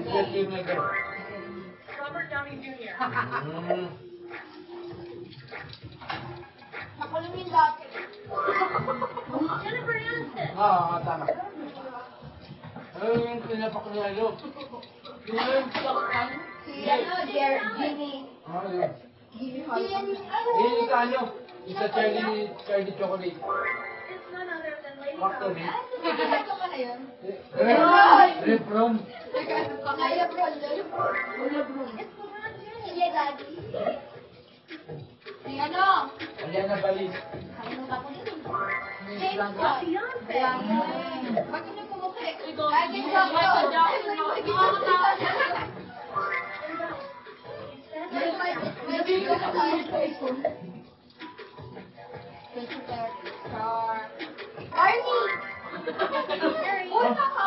Justin Bieber. Robert Downey Jr. Ako lang yung dati. Jennifer Aniston. Tama. Yung pinapak niya yun. Yung Si Jimmy. Jimmy Hall. Isa ano? Isa Charlie Chocolate. It's none other than Lady Factory. Gaga. Ito ka na yun? Rip Room. Lebron. It's LeBron James. Sige, Daddy. Ay, ano? Aliana Balis. Nakalimutan ko din. James Bond. Beyonce. Ba't yun yung pumukli? Ay, James Bond. May video na tayo sa iPhone. Arnie! Uy, ako!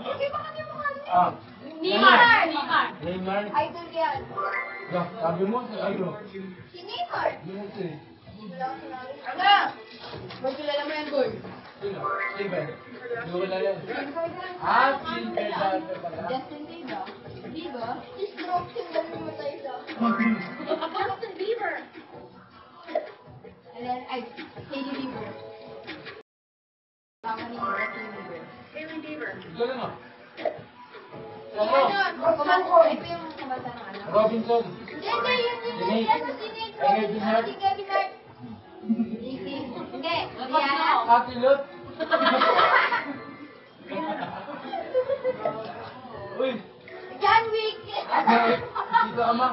Hindi ba kanya mukha niya? Neymar. Idol yan. Sabi mo, idol. Si Neymar. Hindi. Ano? Ba't kilala mo yan, boy? Sino? Steven. Hindi ko lang yan. Steven. Justin Bieber. Bieber? Si Stroke yung dami matay sa. Justin Bieber. And then, Hailey Bieber. Tama ni Justin Bieber. Hailey Bieber. Ito lang ah. Ito yung kumanta ng ano? Robinson. Hindi, yun. Ano, si Nate. Si Kevin Hart. Hindi. Rihanna. Ate Lot. Uy. John Wick. Dito ka, ma'am.